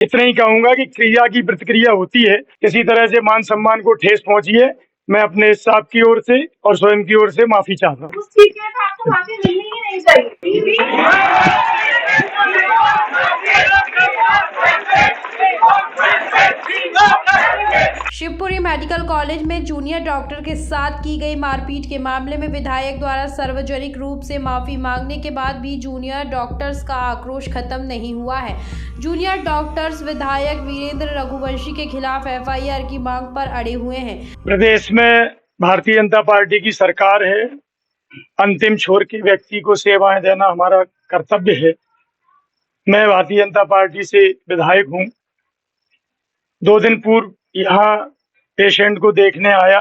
इतना ही कहूंगा कि क्रिया की प्रतिक्रिया होती है, किसी तरह से मान सम्मान को ठेस पहुंची है, मैं अपने स्टाफ की ओर से और स्वयं की ओर से माफी चाहता हूँ। ठीक है, तो आपको माफी मिलनी ही नहीं चाहिए। शिवपुरी मेडिकल कॉलेज में जूनियर डॉक्टर के साथ की गई मारपीट के मामले में विधायक द्वारा सार्वजनिक रूप से माफी मांगने के बाद भी जूनियर डॉक्टर्स का आक्रोश खत्म नहीं हुआ है। जूनियर डॉक्टर्स विधायक वीरेंद्र रघुवंशी के खिलाफ एफआईआर की मांग पर अड़े हुए हैं। प्रदेश में भारतीय जनता पार्टी की सरकार है, अंतिम छोर के व्यक्ति को सेवाएं देना हमारा कर्तव्य है। मैं भारतीय जनता पार्टी से विधायक हूँ। 2 दिन पूर्व यहाँ पेशेंट को देखने आया।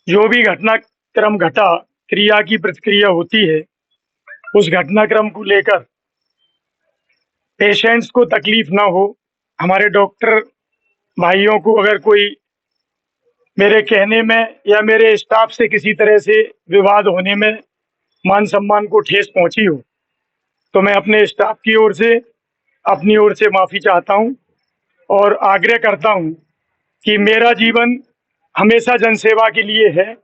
जो भी घटनाक्रम घटा, क्रिया की प्रतिक्रिया होती है, उस घटनाक्रम को लेकर पेशेंट्स को तकलीफ ना हो, हमारे डॉक्टर भाइयों को अगर कोई मेरे कहने में या मेरे स्टाफ से किसी तरह से विवाद होने में मान सम्मान को ठेस पहुंची हो, तो मैं अपने स्टाफ की ओर से अपनी ओर से माफी चाहता हूं और आग्रह करता हूं कि मेरा जीवन हमेशा जनसेवा के लिए है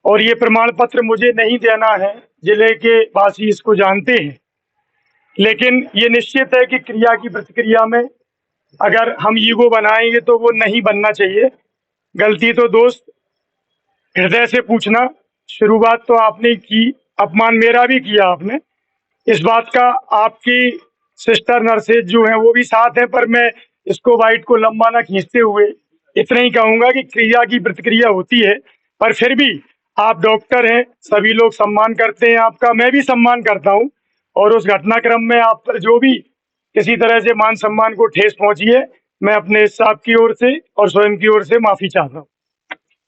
और ये प्रमाण पत्र मुझे नहीं देना है। जिले के वासी इसको जानते हैं, लेकिन ये निश्चित है कि क्रिया की प्रतिक्रिया में अगर हम ईगो बनाएंगे तो वो नहीं बनना चाहिए। गलती तो दोस्त हृदय से पूछना, शुरुआत तो आपने की, अपमान मेरा भी किया आपने। इस बात का आपकी सिस्टर नर्सेज जो हैं वो भी साथ हैं, पर मैं इसको वाइट को लंबा ना खींचते हुए इतना ही कहूंगा कि क्रिया की प्रतिक्रिया होती है, पर फिर भी आप डॉक्टर हैं, सभी लोग सम्मान करते हैं आपका, मैं भी सम्मान करता हूं। और उस घटनाक्रम में आप पर जो भी किसी तरह से मान सम्मान को ठेस पहुंची है, मैं अपने स्टाफ की ओर से और स्वयं की ओर से माफी चाहता हूँ।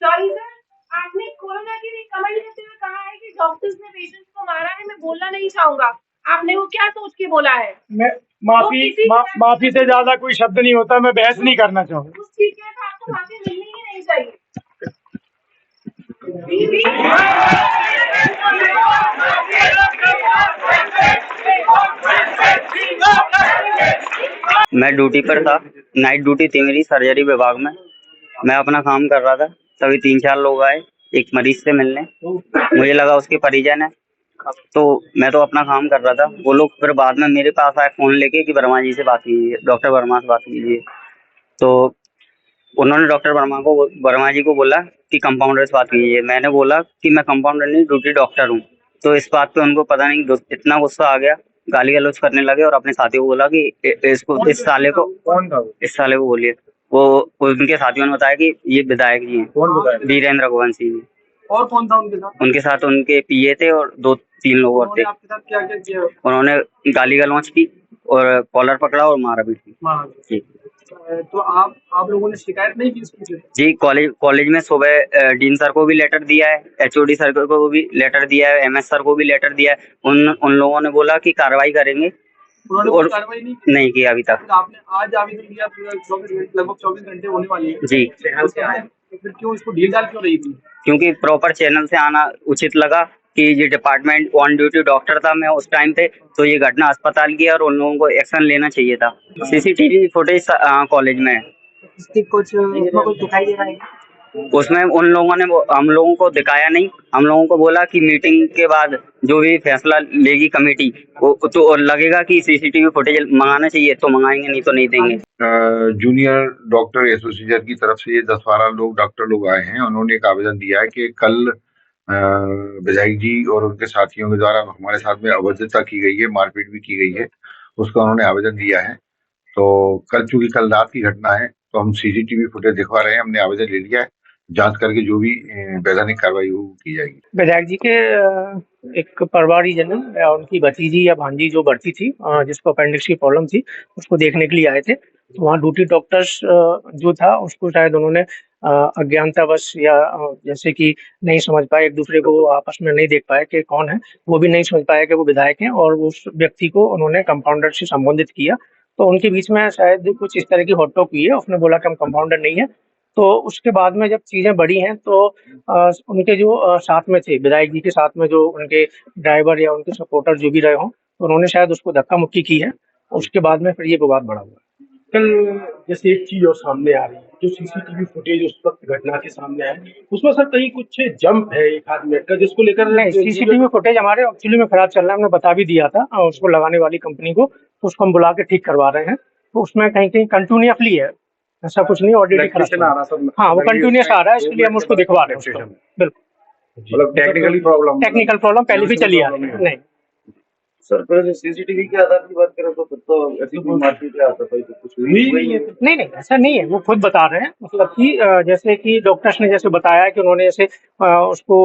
सॉरी सर, आपने कोरोना के लिए कमेंट करते हुए कहा है कि डॉक्टर्स ने पेशेंट्स को मारा है। मैं बोलना नहीं चाहूंगा, आपने वो क्या सोच के बोला है? मैं माफी से ज्यादा कोई शब्द नहीं होता, मैं बहस नहीं करना चाहूंगा। ठीक है, तो आपको माफी मिलनी ही नहीं चाहिए। मैं ड्यूटी पर था, नाइट ड्यूटी थी मेरी सर्जरी विभाग में। मैं अपना काम कर रहा था, तभी 3-4 लोग आए एक मरीज से मिलने। मुझे लगा उसके परिजन है, तो मैं तो अपना काम कर रहा था। वो लोग फिर बाद में मेरे पास आए फोन लेके कि वर्मा जी से बात कीजिए, डॉक्टर वर्मा से बात कीजिए। तो उन्होंने डॉक्टर वर्मा जी को बोला कि कंपाउंडर से बात कीजिए। मैंने बोला कि मैं कंपाउंडर नहीं, ड्यूटी डॉक्टर हूँ। तो इस बात पे उनको पता नहीं इतना गुस्सा आ गया, गाली गलौज करने लगे और अपने साथियों को बोला कि इस साले को बोलिए। वो उनके साथियों ने बताया कि ये विधायक जी हैं, वीरेंद्र रघुवंशी जी। और कौन था उनके साथ? उनके साथ उनके पीए थे और 2-3 लोग और थे। आपके साथ क्या क्या किया? उन्होंने गाली गलौज की और कॉलर पकड़ा और मारा भी जी। तो आप लोगों ने शिकायत नहीं की इसकी? जी, कॉलेज में सुबह डीन सर को भी लेटर दिया है, एचओडी सर को भी लेटर दिया है, एमएस सर को भी लेटर दिया है। उन लोगों ने बोला कि कार्रवाई करेंगे, और कार्रवाई नहीं की अभी तक। आपने आज आवेदन दिया, लगभग 24 घंटे होने वाली है जी। फिर क्यों इसको ढील डाल क्यों रही थी? क्योंकि प्रॉपर चैनल से आना उचित लगा कि ये डिपार्टमेंट ऑन ड्यूटी डॉक्टर था मैं उस टाइम पे, तो ये घटना अस्पताल की है और उन लोगों को एक्शन लेना चाहिए था। सीसीटीवी फुटेज कॉलेज में है, कुछ दिखाई दे रहा है? उसमें उन लोगों ने हम लोगों को दिखाया नहीं। हम लोगों को बोला कि मीटिंग के बाद जो भी फैसला लेगी कमेटी, वो तो लगेगा कि सीसीटीवी फुटेज मंगाना चाहिए तो मंगाएंगे, नहीं तो नहीं देंगे। जूनियर डॉक्टर एसोसिएशन की तरफ से 10-12 डॉक्टर लोग आए हैं। उन्होंने एक आवेदन दिया है कि कल विधायक जी और उनके साथियों के द्वारा हमारे साथ में अभद्रता की गई है, मारपीट भी की गई है, उसका उन्होंने आवेदन दिया है। तो चूंकि कल रात की घटना है, तो हम सीसीटीवी फुटेज दिखवा रहे हैं। हमने आवेदन ले लिया है, जांच करके जो भी वैधानिक कार्रवाई हो की जाएगी। विधायक जी के एक परिवारजन, उनकी भतीजी या भांजी जो बढ़ती थी, जिसको अपेंडिक्स की प्रॉब्लम थी, उसको देखने के लिए आए थे। तो वहाँ ड्यूटी डॉक्टर्स जो था उसको शायद उन्होंने अज्ञानतावश या जैसे कि नहीं समझ पाए, एक दूसरे को आपस में नहीं देख पाए कि कौन है, वो भी नहीं समझ पाया कि वो विधायक हैं, और उस व्यक्ति को उन्होंने कंपाउंडर से संबोधित किया। तो उनके बीच में शायद कुछ इस तरह की हॉट टॉक हुई है। उसने बोला कि हम कंपाउंडर नहीं है। तो उसके बाद में जब चीजें बढ़ी हैं, तो उनके जो साथ में थे, विधायक जी के साथ में जो उनके ड्राइवर या उनके सपोर्टर जो भी रहे हों, तो उन्होंने शायद उसको धक्का मुक्की की है। उसके बाद में फिर ये विवाद बढ़ा हुआ। कल जैसे एक चीज और सामने आ रही है, जो सीसीटीवी फुटेज उस वक्त घटना के सामने है, उसमें सर कहीं कुछ जंप है एक आध मिनट का, जिसको लेकर नहीं, सीसीटीवी फुटेज हमारे एक्चुअली में खराब चल रहा है, हमने बता भी दिया था और उसको लगाने वाली कंपनी को, तो उसको हम बुला के ठीक करवा रहे हैं। तो उसमें कहीं कहीं कंटिन्यूसली है, ऐसा कुछ नहीं ऑलरेडी खराब चल रहा है। हाँ, वो कंटिन्यूस आ रहा है, इसलिए हम उसको दिखवा रहे हैं। बिल्कुल, मतलब टेक्निकल प्रॉब्लम पहले भी चली आ रही है। नहीं सर, पर सीसीटीवी के आधार की बात करें तो फिर तो ऐसी कोई मारपीट या हाथापाई तो कुछ हुई नहीं है। नहीं, ऐसा नहीं है, वो खुद बता रहे हैं। मतलब कि जैसे कि डॉक्टर्स ने जैसे बताया कि उन्होंने ऐसे उसको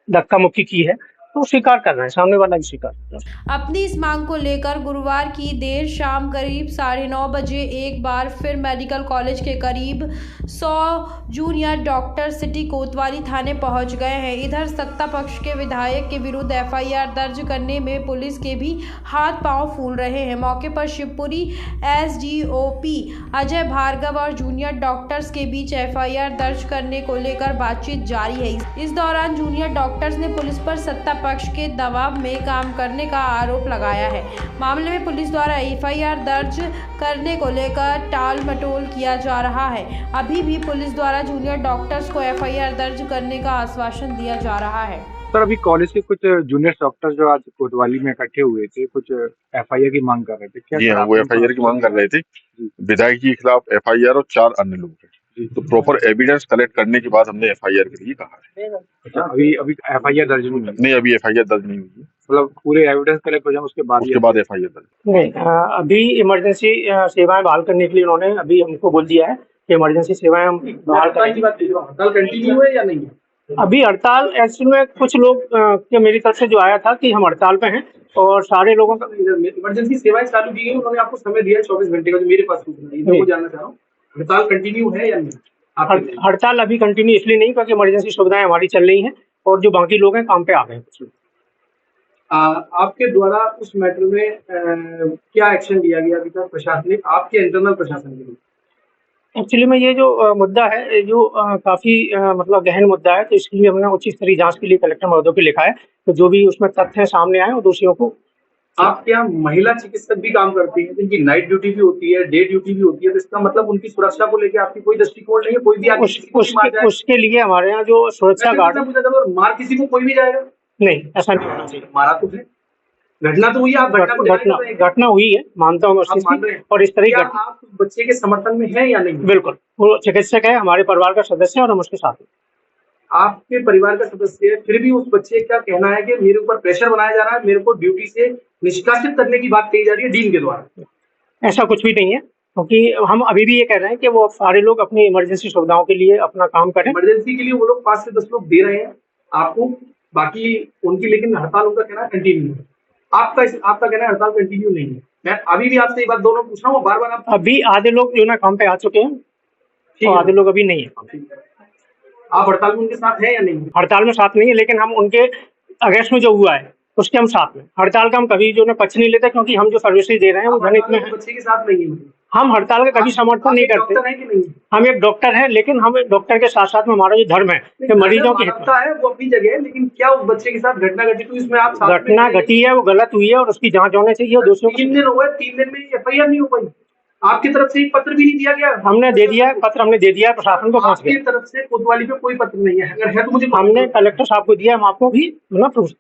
धक्का मुक्की की है, तो स्वीकार कर रहे हैं, सामने वाला भी स्वीकार कर रहा है। अपनी इस मांग को लेकर गुरुवार की देर शाम करीब 9:30 बजे एक बार फिर मेडिकल कॉलेज के करीब 100 जूनियर डॉक्टर सिटी कोतवाली थाने पहुंच गए हैं। इधर सत्ता पक्ष के विधायक के विरुद्ध एफआईआर दर्ज करने में पुलिस के भी हाथ पांव फूल रहे हैं। मौके पर शिवपुरी एसडीओपी अजय भार्गव और जूनियर डॉक्टर्स के बीच एफआईआर दर्ज करने को लेकर बातचीत जारी है। इस दौरान जूनियर डॉक्टर्स ने पुलिस पर सत्ता पक्ष के दबाव में काम करने का आरोप लगाया है। मामले में पुलिस द्वारा एफआईआर दर्ज करने को लेकर टाल मटोल किया जा रहा है। अभी भी पुलिस द्वारा जूनियर डॉक्टर्स को एफआईआर दर्ज करने का आश्वासन दिया जा रहा है। सर, अभी कॉलेज के कुछ जूनियर डॉक्टर जो आज कोतवाली में इकट्ठे हुए थे, कुछ एफआईआर की मांग कर रहे थे। क्या जी हाँ, वो एफआईआर की मांग कर रहे थे। विधायक जी के खिलाफ एफआईआर और 4 अन्य लोग हैं, तो प्रॉपर एविडेंस कलेक्ट करने के बाद हमने एफआईआर के लिए कहा है। अच्छा, अभी एफआईआर दर्ज नहीं अभी एफआईआर दर्ज नहीं हुई है। मतलब पूरे एविडेंस कलेक्ट हो जाए उसके बाद एफआईआर दर्ज नहीं, अभी इमरजेंसी सेवाएं बहाल करने के लिए उन्होंने अभी हमको बोल दिया है कि इमरजेंसी सेवाएं हम बहाल करेंगे। हड़ताल कंटिन्यू है या नहीं है? अभी हड़ताल एक्चुअली में कुछ लोग के मेरी तरफ से जो आया था कि हम हड़ताल पे हैं और सारे लोगों का इमरजेंसी सेवाएं चालू की गई, उन्होंने आपको समय दिया 24 घंटे का, जो मेरे पास सूचना है, वो जानना चाह रहा हूँ। हड़ताल कंटिन्यू है या नहीं? हड़ताल अभी कंटिन्यू इसलिए नहीं क्योंकि इमरजेंसी सुविधाएं हमारी चल रही हैं और जो बाकी लोग हैं काम पे आ गए हैं। आपके द्वारा उस मैटर में क्या एक्शन लिया गया अभी तक प्रशासनिक, आपके इंटरनल प्रशासन के लिए? एक्चुअली में ये जो मुद्दा है, जो काफी मतलब गहन मुद्दा है, तो इसके लिए हमने उचित स्तरीय जांच के लिए कलेक्टर महोदय को लिखा है। तो जो भी उसमें तथ्य सामने आए और दोषियों को। आपके यहाँ महिला चिकित्सक भी काम करती हैं, जिनकी नाइट ड्यूटी भी होती है, डे ड्यूटी भी होती है, तो इसका मतलब उनकी सुरक्षा को लेकर आपकी कोई दृष्टिकोण नहीं है? कोई भी उसके लिए हमारे यहाँ जो सुरक्षा गार्ड, मार किसी को कोई भी जाएगा? नहीं, ऐसा नहीं होना चाहिए। मारा तो है, घटना तो हुई है, आप घटना हुई है, मानता हूँ और इस तरह आप बच्चे के समर्थन में है या नहीं? बिल्कुल, वो चिकित्सक है, हमारे परिवार का सदस्य है और हम उसके साथ हैं। आपके परिवार का सदस्य है, फिर भी उस बच्चे का कहना है कि मेरे ऊपर प्रेशर बनाया जा रहा है, मेरे को ड्यूटी से निष्कासित करने की बात कही जा रही है डीन के द्वारा। ऐसा कुछ भी नहीं है, क्योंकि हम अभी भी ये कह रहे हैं कि वो सारे लोग अपनी इमरजेंसी सुविधाओं के लिए अपना काम करें। इमरजेंसी के लिए वो लोग 5 से 10 लोग दे रहे हैं आपको, बाकी उनकी, लेकिन हड़ताल उनका कहना कंटिन्यू है। आपका कहना है हड़ताल कंटिन्यू नहीं है। मैं अभी भी आपसे ये बात दोनों पूछ रहा हूँ, बार बार अभी आधे लोग जो ना काम पे आ चुके हैं, तो आधे लोग अभी नहीं है। आप हड़ताल में उनके साथ हैं या नहीं? हड़ताल में साथ नहीं है, लेकिन हम उनके अगेंस्ट में जो हुआ है उसके हम साथ में। हड़ताल का हम कभी जो ना पक्ष नहीं लेते, क्योंकि हम जो सर्विसेज दे रहे हैं वो धनित में है। बच्चे के साथ नहीं है, हम हड़ताल का कभी समर्थन नहीं करते। हम एक डॉक्टर हैं, लेकिन हम डॉक्टर के साथ साथ में हमारा जो धर्म है कि मरीजों की हित है वो अपनी जगह है, लेकिन क्या उस बच्चे के साथ घटना घटी तो इसमें आप घटना घटी है, वो गलत हुई है और उसकी जांच होनी चाहिए। 3 दिन हुए, 3 दिन में एफआईआर नहीं हो पाई। आपकी तरफ से एक पत्र भी नहीं दिया गया? हमने दे दिया है, पत्र हमने दे दिया है, प्रशासन को पहुंच गया। आपकी तरफ से कोतवाली पे कोई पत्र नहीं है? अगर है तो मुझे हमने कलेक्टर साहब को दिया, हम आपको भी मतलब